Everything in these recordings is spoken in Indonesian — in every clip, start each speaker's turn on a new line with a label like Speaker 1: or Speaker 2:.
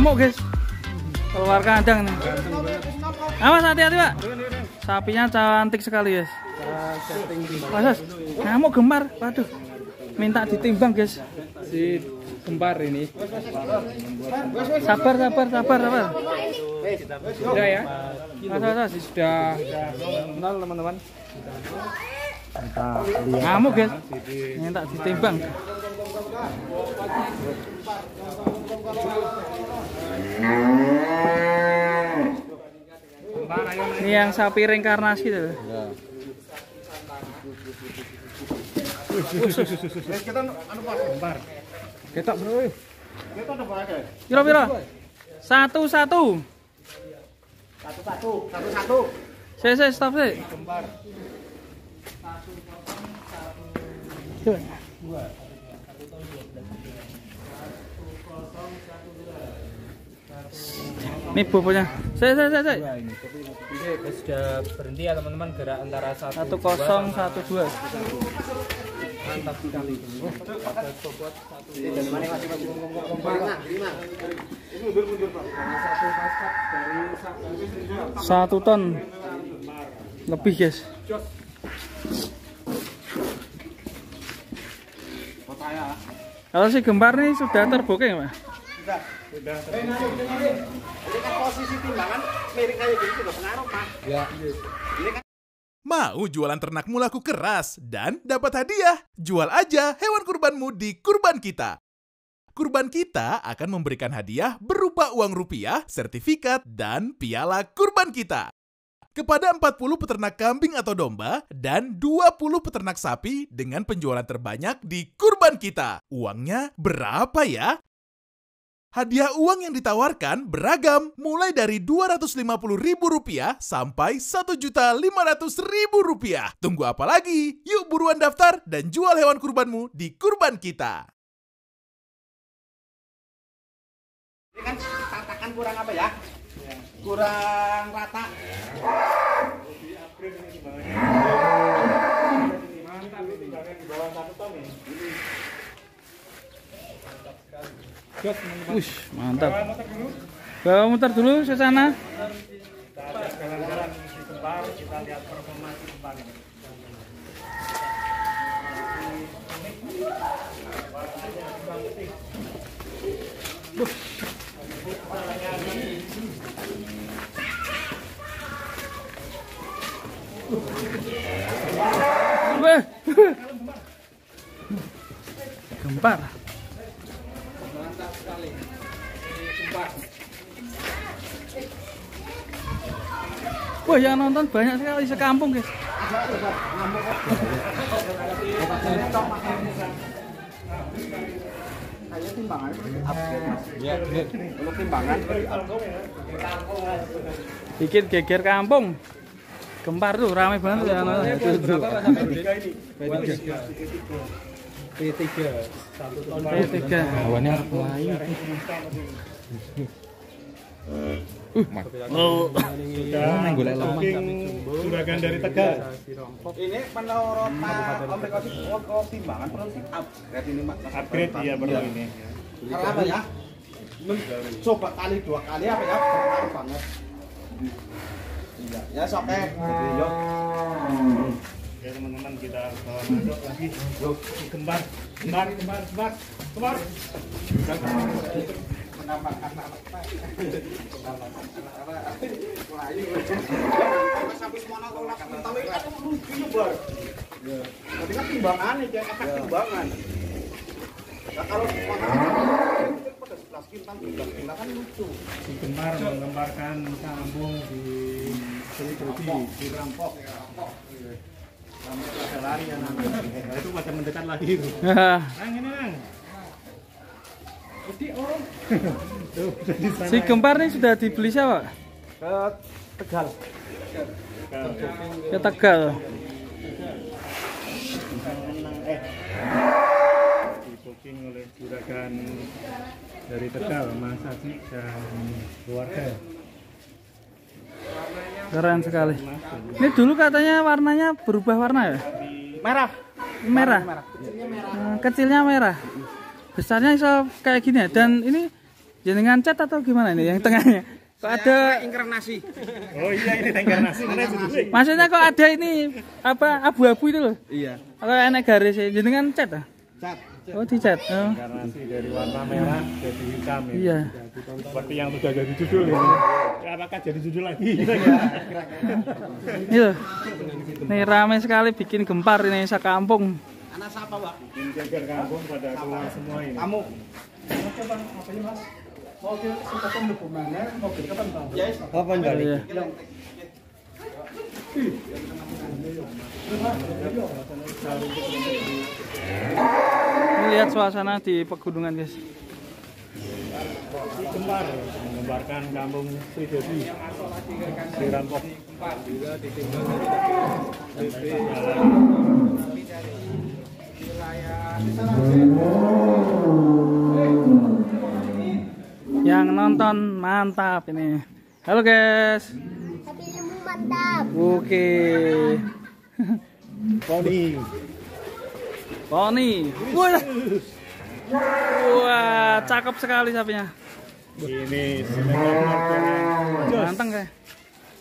Speaker 1: ngamuk guys, keluar kandang nih. Awas hati-hati Pak, sapinya cantik sekali guys. Awas, ngamuk gemar, waduh, minta ditimbang guys.
Speaker 2: Si kembar ini.
Speaker 1: Sabar.
Speaker 2: Sudah ya?
Speaker 1: Awas.
Speaker 2: Sudah kenal teman-teman.
Speaker 1: Ngamuk guys, minta ditimbang. Ini yang sapi reinkarnasi tuh.
Speaker 3: Kita anu Pak kembar.
Speaker 2: Ketok bro.
Speaker 3: Kita ada berapa?
Speaker 1: Piro? Satu.
Speaker 3: Satu.
Speaker 1: Stop sih.
Speaker 3: Kembar.
Speaker 1: Ini bobotnya. Saya.
Speaker 2: Ini sudah berhenti ya teman-teman, gerak antara
Speaker 1: 1012.
Speaker 2: Mantap sekali.
Speaker 1: Satu ton lebih guys. Kalau si gembar nih sudah terbooking Pak?
Speaker 3: Sudah. Ini kan posisi timbangan miring kayak gini juga pengaruh Pak.
Speaker 2: Ya.
Speaker 4: Mau jualan ternakmu laku keras dan dapat hadiah? Jual aja hewan kurbanmu di Kurban Kita. Kurban Kita akan memberikan hadiah berupa uang rupiah, sertifikat, dan piala Kurban Kita kepada 40 peternak kambing atau domba dan 20 peternak sapi dengan penjualan terbanyak di Kurban Kita. Uangnya berapa ya? Hadiah uang yang ditawarkan beragam, mulai dari Rp250.000 sampai Rp1.500.000. Tunggu apa lagi? Yuk buruan daftar dan jual hewan kurbanmu di Kurban Kita.
Speaker 3: Ini kan tatakan kurang apa ya? Kurang rata. Mantap ini di bawah 1 ton ini.
Speaker 1: Wush, mantap. Bawa muter dulu ke sana.
Speaker 3: Kita jalan-jalan di kembar, kita lihat performa si kembar ini.
Speaker 1: Gembar.
Speaker 3: Mantap sekali. Kembar.
Speaker 1: Wah, yang nonton banyak sekali sekampung guys.
Speaker 3: Kayak timbangan upgrade. Ya, kalau timbangan
Speaker 1: Bikin geger kampung. Gembar tuh ramai banget ya.
Speaker 2: P3
Speaker 1: P3.
Speaker 2: Awannya lain.
Speaker 3: Juragan dari Tegal. Ini menurut Pak timbangan perlu sih upgrade ini Mas. Upgrade ya perlu ini. Karena apa ya? Coba kali 2 kali apa ya? Berpengaruh banget. Iya, ya oke. Jadi yuk. Ya teman-teman, kita bawa masuk lagi. Yuk, kembar. Menambahkan anak sampai semana kalau nak mental itu kan rugi Bar. Ya. Berarti kan timbangan nih, efek timbangan. Nah, kalau pada 11 kintal, 12 kintal kan lucu. Si Gembar menggambarkan sambung di rampok. Rampok ada lari ya namanya. Itu pada mendekat lagi itu. Nang ini nang.
Speaker 1: Si Gempar nih sudah dibeli siapa?
Speaker 3: Ke Tegal.
Speaker 1: Ke Tegal.
Speaker 3: Di booking oleh juragan dari Tegal, Mas Haji dan keluarga.
Speaker 1: Keren sekali. Ini dulu katanya warnanya berubah warna ya?
Speaker 3: Merah.
Speaker 1: Merah. Kecilnya merah. Besarnya bisa kayak gini ya. Dan ini Jenengan cat atau gimana ini yang tengahnya? Kok ada
Speaker 3: inkarnasi.
Speaker 5: Oh iya, ini inkarnasi.
Speaker 1: maksudnya kok ada ini apa abu-abu itu loh?
Speaker 3: Iya.
Speaker 1: Kalau enak garis jenengan cat ah?
Speaker 3: Cat.
Speaker 1: Oh dicat. Oh.
Speaker 5: Inkarnasi dari warna merah jadi hitam ya.
Speaker 1: Iya.
Speaker 5: Seperti yang sudah jadi judul ini. Ya, apakah jadi judul lagi?
Speaker 1: Iya. Nih ramai sekali bikin gempar ini sakampung.
Speaker 3: Anak siapa, Pak?
Speaker 5: Bikin geger kampung pada keluar semua ini.
Speaker 3: Kamu. Kapan
Speaker 1: Oh, iya. Ini lihat suasana di pegunungan guys.
Speaker 5: Gempar menggambarkan kampung Sri Devi, Sri Rampok. Yang nonton mantap ini. Halo guys.
Speaker 6: Hatimu mantap.
Speaker 1: Oke.
Speaker 5: Poni.
Speaker 1: Poni. Wah. Wah, cakep sekali sapinya.
Speaker 5: Ini sinetron
Speaker 1: Ganteng kayak.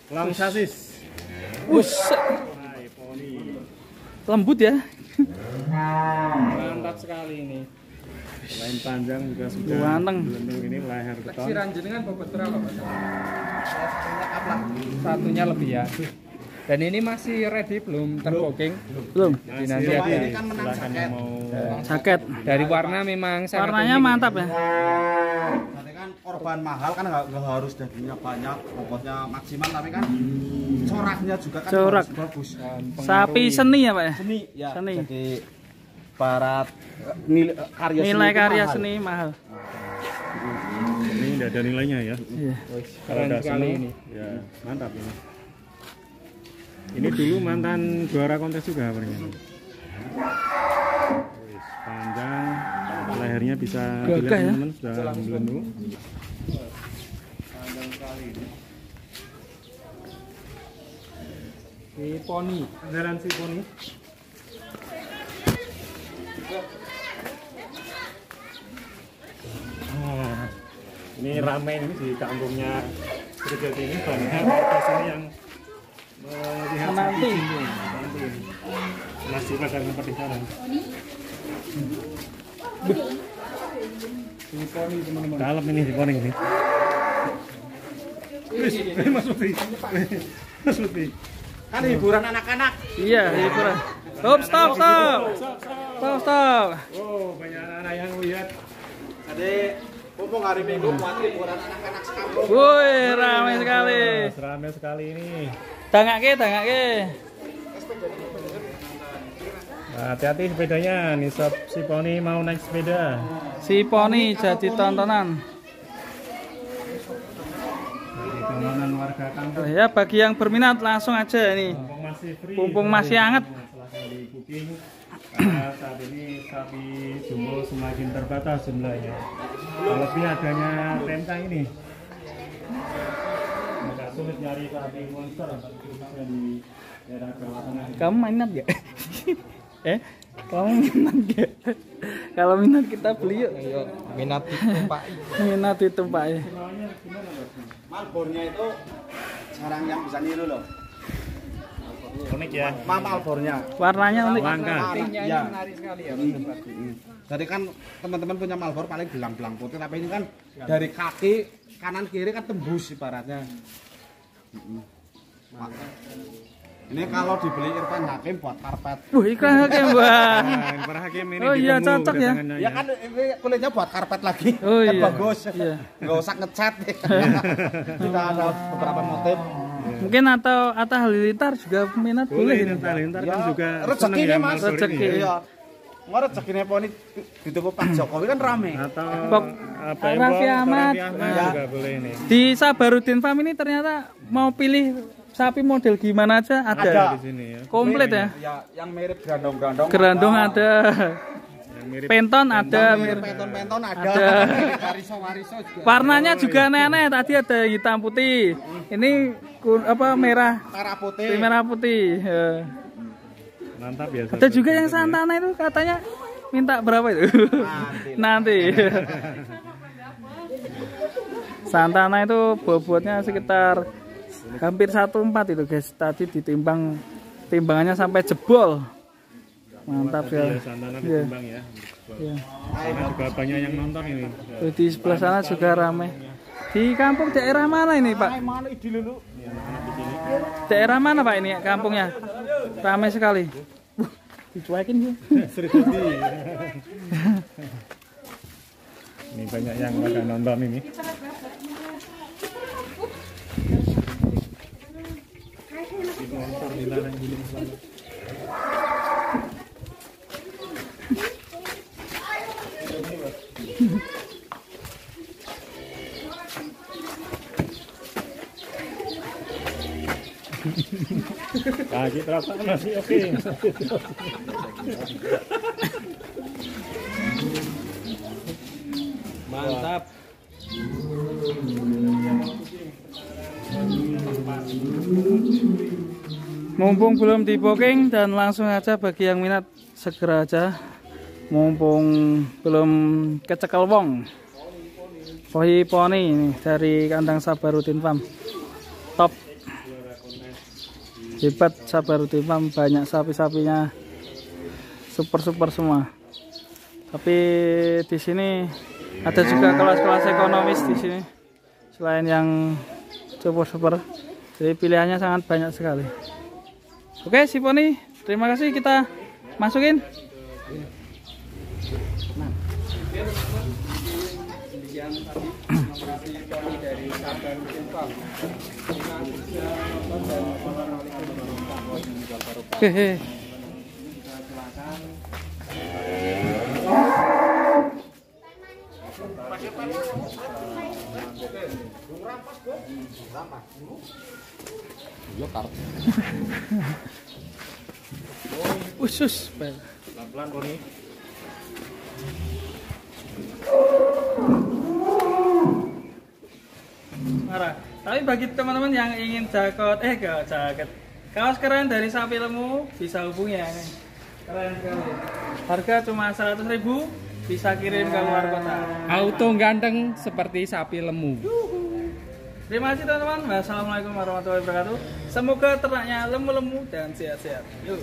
Speaker 5: Lang sasis.
Speaker 1: Buset.
Speaker 5: Hai, poni.
Speaker 1: Lembut ya.
Speaker 2: Mantap sekali ini.
Speaker 5: Selain panjang juga sudah
Speaker 1: Ganteng.
Speaker 5: belendung ini leher beton.
Speaker 2: Taksiran jenengan bobot berapa, Pak? Satunya lebih ya. Dan ini masih ready belum terbooking?
Speaker 1: Belum.
Speaker 2: Jadi nanti ada.
Speaker 3: Ini kan menang
Speaker 5: Silakan yang mau
Speaker 1: Jaket.
Speaker 2: Dari warna memang sangat
Speaker 1: Warnanya
Speaker 2: unik.
Speaker 1: mantap ya.
Speaker 3: Berarti kan korban mahal kan nggak harus dagingnya banyak, bobotnya maksimal, tapi kan coraknya juga kan
Speaker 1: Corak.
Speaker 3: harus bagus.
Speaker 1: Sapi seni ya Pak ya.
Speaker 3: Seni ya.
Speaker 1: Seni.
Speaker 3: Jadi barat karya
Speaker 1: Nilai
Speaker 3: itu
Speaker 1: karya
Speaker 3: mahal.
Speaker 1: seni mahal.
Speaker 5: ini tidak ada nilainya ya.
Speaker 1: Iya.
Speaker 5: Kalau
Speaker 2: Keren
Speaker 5: ada
Speaker 2: sekali
Speaker 5: seni,
Speaker 2: ini.
Speaker 5: ya mantap ini. Ini dulu mantan juara kontes juga sebenarnya. Wis, panjang, lehernya bisa
Speaker 1: Gagah
Speaker 5: dilihat
Speaker 1: ya.
Speaker 5: teman-teman sudah belendung. Panjang sekali ini.
Speaker 2: Di poni.
Speaker 5: Andalan si poni. Oh, ini ramai ini di kampungnya Srigati ini banyak warga sini yang melihat
Speaker 1: Menanti.
Speaker 5: sapi ini. Menanti ini. Masih pada seperti sana. Dalam ini di poni ini. Wis, Mas Lutfi. Mas Lutfi.
Speaker 3: Kan hiburan anak-anak.
Speaker 1: Iya, hiburan. Stop, stop, stop. Stop, stop.
Speaker 5: Oh, banyak anak-anak yang lihat.
Speaker 3: Jadi mumpung hari Minggu buat hiburan anak-anak sekampung.
Speaker 1: Woi, ramai sekali.
Speaker 5: Ramai sekali ini.
Speaker 1: Dangake, dangake.
Speaker 5: Nah, hati-hati sepedanya. Nih si poni mau naik sepeda.
Speaker 1: Si poni jadi tontonan.
Speaker 5: Jadi tontonan warga kampung.
Speaker 1: Ya, bagi yang berminat langsung aja ini.
Speaker 5: Mumpung masih free.
Speaker 1: Mumpung masih hangat.
Speaker 5: Silahkan di booking. Karena saat ini sapi jumbo semakin terbatas jumlahnya. Lebih adanya TMK ini. Agak sulit nyari sapi monster khususnya di daerah Jawa Tengah.
Speaker 1: Kamu minat gak? Kamu minat gak? Kalau minat kita beli yuk.
Speaker 2: Minat ditumpai.
Speaker 1: Minat itu Pak ya.
Speaker 3: Malbornya itu jarang yang bisa niru loh.
Speaker 5: Unik ya.
Speaker 3: Malbornya.
Speaker 1: Warnanya unik.
Speaker 5: Langka.
Speaker 2: Pentingnya ini
Speaker 3: Ya.
Speaker 2: menarik sekali ya.
Speaker 3: Jadi kan teman-teman punya Malbor paling belang-belang putih, tapi ini kan dari kaki kanan kiri kan tembus ibaratnya. Ini kalau dibeli Irfan Hakim buat karpet.
Speaker 1: Iklan Hakim, Wah.
Speaker 5: Nah, para hakim ini
Speaker 1: Oh iya,
Speaker 5: ditunggu
Speaker 1: cocok ya.
Speaker 5: kedatangannya
Speaker 3: Ya kan ini kulitnya buat karpet lagi.
Speaker 1: Oh
Speaker 3: Kan
Speaker 1: iya.
Speaker 3: bagus.
Speaker 1: Iya.
Speaker 3: Nggak usah ngecat. Kita ada beberapa motif.
Speaker 1: Mungkin atau Atta Halilintar juga minat
Speaker 5: Boleh,
Speaker 1: boleh.
Speaker 5: Lintar
Speaker 3: Ya,
Speaker 5: juga
Speaker 3: rezeki
Speaker 5: seneng
Speaker 3: nih,
Speaker 5: ya
Speaker 3: Mas.
Speaker 5: Malbor
Speaker 1: Rezeki.
Speaker 5: ini ya.
Speaker 3: Iya. Mau rezekine poni dituku Pak Jokowi kan rame.
Speaker 5: Atau
Speaker 1: Pok-
Speaker 5: apa
Speaker 1: Raffi Ahmad.
Speaker 5: juga boleh ini.
Speaker 1: Di Sabarudin Farm ini ternyata mau pilih sapi model gimana aja ada.
Speaker 3: Ada.
Speaker 5: Di sini ya.
Speaker 1: Komplit ya.
Speaker 3: Ya, yang mirip grandong-grandong.
Speaker 1: Gerandong ada.
Speaker 5: Yang mirip
Speaker 1: Penton ada.
Speaker 3: Mirip penton-penton ada.
Speaker 1: Ada.
Speaker 3: Wariso-wariso juga.
Speaker 1: Warnanya juga aneh-aneh. Tadi ada hitam putih. Ini merah.
Speaker 3: Merah putih.
Speaker 1: Merah putih. Ya.
Speaker 5: mantap ya.
Speaker 1: Ada juga yang santana itu katanya minta berapa itu? Nanti. Santana itu bobotnya sekitar hampir 1/4 itu guys. Tadi ditimbang, timbangannya sampai jebol. Mantap ya.
Speaker 5: Santana ditimbang ya.
Speaker 1: Ya.
Speaker 5: Karena juga banyak yang nonton ini.
Speaker 1: Di sebelah sana juga ramai. Di kampung daerah mana ini Pak? Daerah mana Pak ini kampungnya? Ramai sekali. Dicuekin sih.
Speaker 5: Ini banyak yang pada nonton ini. Kaki terasa masih oke.
Speaker 2: Mantap.
Speaker 1: Mumpung belum di booking dan langsung aja bagi yang minat segera aja. Mumpung belum kecekel wong. Poni ini dari kandang Sabaruddin Farm. Top. Hebat Sabaruddin Farm, banyak sapi-sapinya super semua. Tapi di sini ada juga kelas-kelas ekonomis di sini. Selain yang super. Jadi pilihannya sangat banyak sekali. Oke, si Poni, terima kasih, kita masukin. Hehe. Usus,
Speaker 5: Pelan-pelan Poni.
Speaker 1: marah. Tapi bagi teman-teman yang ingin jaket, kaos keren dari sapi lemu bisa hubungi ya ini. Keren sekali. Harga cuma 100.000, bisa kirim ke luar kota.
Speaker 2: Auto ganteng seperti sapi lemu.
Speaker 1: Terima kasih teman-teman. Wassalamualaikum warahmatullahi wabarakatuh. Semoga ternaknya lemu-lemu dan sehat-sehat. Yuk.